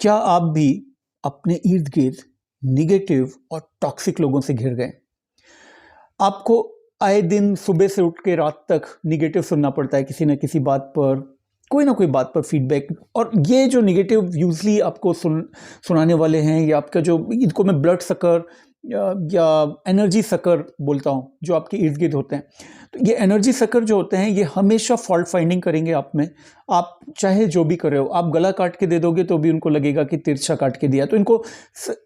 क्या आप भी अपने इर्द गिर्द निगेटिव और टॉक्सिक लोगों से घिर गए? आपको आए दिन सुबह से उठ के रात तक निगेटिव सुनना पड़ता है किसी न किसी बात पर, कोई ना कोई बात पर फीडबैक। और ये जो निगेटिव यूजली आपको सुनाने वाले हैं, या आपका जो, इनको मैं ब्लड सकर या एनर्जी सकर बोलता हूँ, जो आपके इर्द गिर्द होते हैं। तो ये एनर्जी सकर जो होते हैं, ये हमेशा फॉल्ट फाइंडिंग करेंगे आप में। आप चाहे जो भी कर रहे हो, आप गला काट के दे दोगे तो भी उनको लगेगा कि तिरछा काट के दिया। तो इनको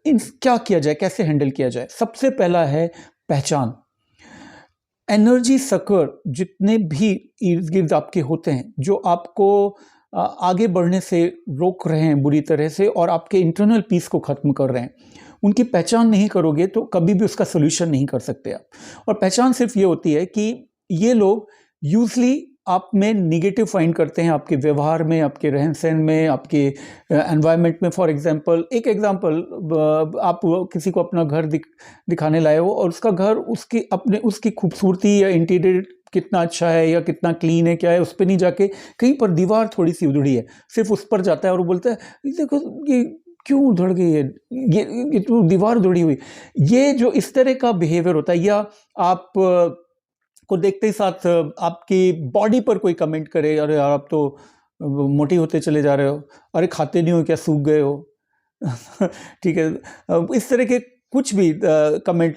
क्या किया जाए, कैसे हैंडल किया जाए? सबसे पहला है पहचान। एनर्जी सकर जितने भी इर्द गिर्द आपके होते हैं, जो आपको आगे बढ़ने से रोक रहे हैं बुरी तरह से, और आपके इंटरनल पीस को ख़त्म कर रहे हैं, उनकी पहचान नहीं करोगे तो कभी भी उसका सोल्यूशन नहीं कर सकते आप। और पहचान सिर्फ ये होती है कि ये लोग यूजली आप में निगेटिव फाइंड करते हैं, आपके व्यवहार में, आपके रहन सहन में, आपके एनवायरनमेंट में। फॉर एग्जांपल, एक एग्जांपल, आप किसी को अपना घर दिखाने लाए हो, और उसका घर उसकी खूबसूरती या इंटीरियर कितना अच्छा है या कितना क्लीन है, क्या है, उस पर नहीं जाके कहीं पर दीवार थोड़ी सी उधड़ी है, सिर्फ उस पर जाता है और वो बोलता है, देखो ये क्यों उधड़ गई है, ये तो दीवार उधड़ी हुई। ये जो इस तरह का बिहेवियर होता है, या आप को देखते ही साथ आपकी बॉडी पर कोई कमेंट करे, अरे यार आप तो मोटी होते चले जा रहे हो, अरे खाते नहीं हो क्या, सूख गए हो। ठीक है, इस तरह के कुछ भी कमेंट,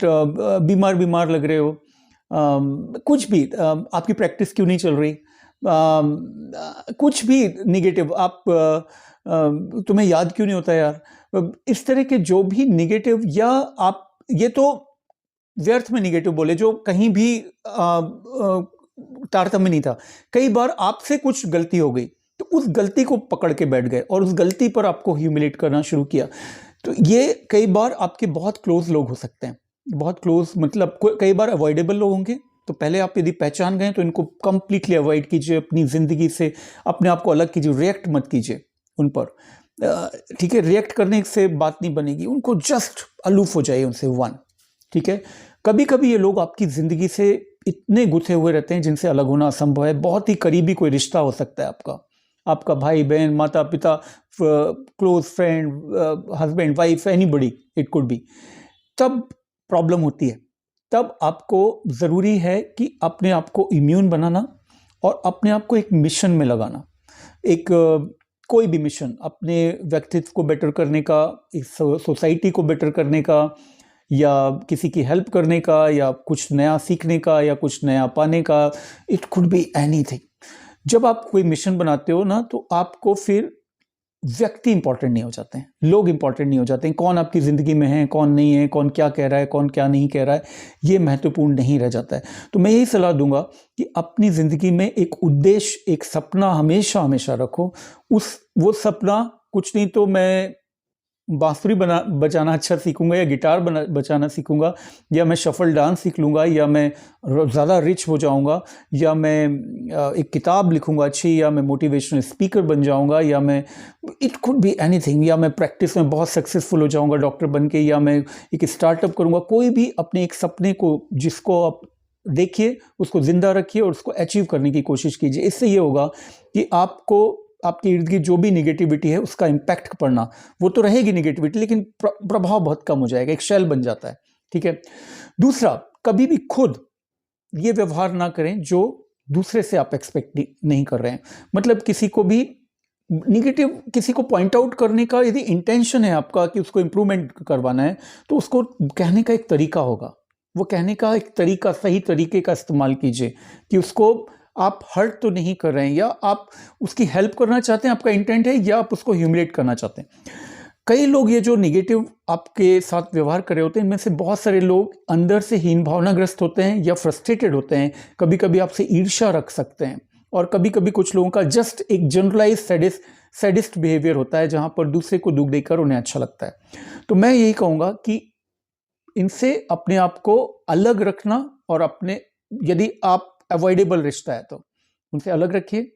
बीमार लग रहे हो, कुछ भी, आपकी प्रैक्टिस क्यों नहीं चल रही, कुछ भी निगेटिव, आप तुम्हें याद क्यों नहीं होता यार, इस तरह के जो भी निगेटिव, या आप ये तो व्यर्थ में निगेटिव बोले जो कहीं भी तारतम्य नहीं था। कई बार आपसे कुछ गलती हो गई तो उस गलती को पकड़ के बैठ गए और उस गलती पर आपको ह्यूमिलेट करना शुरू किया। तो ये कई बार आपके बहुत क्लोज लोग हो सकते हैं, बहुत क्लोज, मतलब कई बार अवॉइडेबल लोग होंगे। तो पहले आप यदि पहचान गए तो इनको कंप्लीटली अवॉइड कीजिए, अपनी ज़िंदगी से अपने आप को अलग कीजिए, रिएक्ट मत कीजिए उन पर। ठीक है, रिएक्ट करने से बात नहीं बनेगी, उनको जस्ट अलूफ हो जाइए उनसे, वन। ठीक है, कभी कभी ये लोग आपकी ज़िंदगी से इतने गुथे हुए रहते हैं जिनसे अलग होना असंभव है। बहुत ही करीबी कोई रिश्ता हो सकता है आपका भाई बहन, माता पिता, close friend, husband wife, anybody it could be. तब प्रॉब्लम होती है, तब आपको ज़रूरी है कि अपने आप को इम्यून बनाना और अपने आप को एक मिशन में लगाना। एक कोई भी मिशन, अपने व्यक्तित्व को बेटर करने का, इस सोसाइटी को बेटर करने का, या किसी की हेल्प करने का, या कुछ नया सीखने का, या कुछ नया पाने का, इट कुड बी एनीथिंग। जब आप कोई मिशन बनाते हो ना, तो आपको फिर व्यक्ति इंपॉर्टेंट नहीं हो जाते हैं, लोग इंपॉर्टेंट नहीं हो जाते हैं, कौन आपकी ज़िंदगी में है, कौन नहीं है, कौन क्या कह रहा है, कौन क्या नहीं कह रहा है, ये महत्वपूर्ण नहीं रह जाता है। तो मैं यही सलाह दूंगा कि अपनी ज़िंदगी में एक उद्देश्य, एक सपना हमेशा हमेशा रखो। वो सपना कुछ नहीं तो मैं बांसुरी बजाना अच्छा सीखूंगा, या गिटार बजाना सीखूंगा, या मैं शफल डांस सीख लूँगा, या मैं ज़्यादा रिच हो जाऊंगा, या मैं एक किताब लिखूंगा अच्छी, या मैं मोटिवेशनल स्पीकर बन जाऊंगा, या मैं, इट कुड बी एनीथिंग, या मैं प्रैक्टिस में बहुत सक्सेसफुल हो जाऊंगा डॉक्टर बन के, या मैं एक स्टार्टअप करूंगा। कोई भी अपने एक सपने को, जिसको आप देखिए, उसको ज़िंदा रखिए और उसको अचीव करने की कोशिश कीजिए। इससे ये होगा कि आपको आपके इर्द गिर्द जो भी निगेटिविटी है उसका इम्पैक्ट पड़ना, वो तो रहेगी निगेटिविटी, लेकिन प्रभाव बहुत कम हो जाएगा, एक शेल बन जाता है। ठीक है, दूसरा, कभी भी खुद ये व्यवहार ना करें जो दूसरे से आप एक्सपेक्ट नहीं कर रहे हैं। मतलब किसी को भी निगेटिव, किसी को पॉइंट आउट करने का यदि इंटेंशन है आपका कि उसको इम्प्रूवमेंट करवाना है, तो उसको कहने का एक तरीका होगा, वो कहने का एक तरीका, सही तरीके का इस्तेमाल कीजिए कि उसको आप हर्ट तो नहीं कर रहे हैं, या आप उसकी हेल्प करना चाहते हैं, आपका इंटेंट है, या आप उसको ह्यूमिलेट करना चाहते हैं। कई लोग ये जो निगेटिव आपके साथ व्यवहार कर रहे होते हैं, इनमें से बहुत सारे लोग अंदर से हीन भावनाग्रस्त होते हैं या फ्रस्ट्रेटेड होते हैं, कभी कभी आपसे ईर्ष्या रख सकते हैं, और कभी कभी कुछ लोगों का जस्ट एक जनरलाइज सैडिस्ट बिहेवियर होता है, जहां पर दूसरे को दुख देकर उन्हें अच्छा लगता है। तो मैं यही कहूँगा कि इनसे अपने आप को अलग रखना, और अपने, यदि आप अवॉइडेबल रिश्ता है तो उनसे अलग रखिए।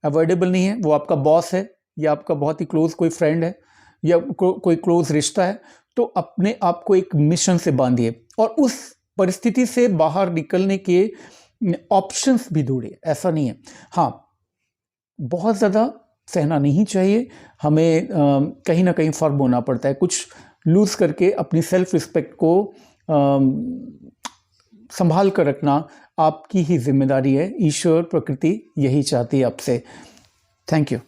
अवॉइडेबल नहीं है, वो आपका बॉस है, या आपका बहुत ही क्लोज कोई फ्रेंड है, या कोई क्लोज रिश्ता है, तो अपने आप को एक मिशन से बांधिए और उस परिस्थिति से बाहर निकलने के ऑप्शंस भी ढूंढिए। ऐसा नहीं है, हाँ, बहुत ज़्यादा सहना नहीं चाहिए। हमें कहीं ना कहीं फर्म होना पड़ता है, कुछ लूज़ करके अपनी सेल्फ रिस्पेक्ट को संभाल कर रखना आपकी ही जिम्मेदारी है। ईश्वर प्रकृति यही चाहती है आपसे। Thank you.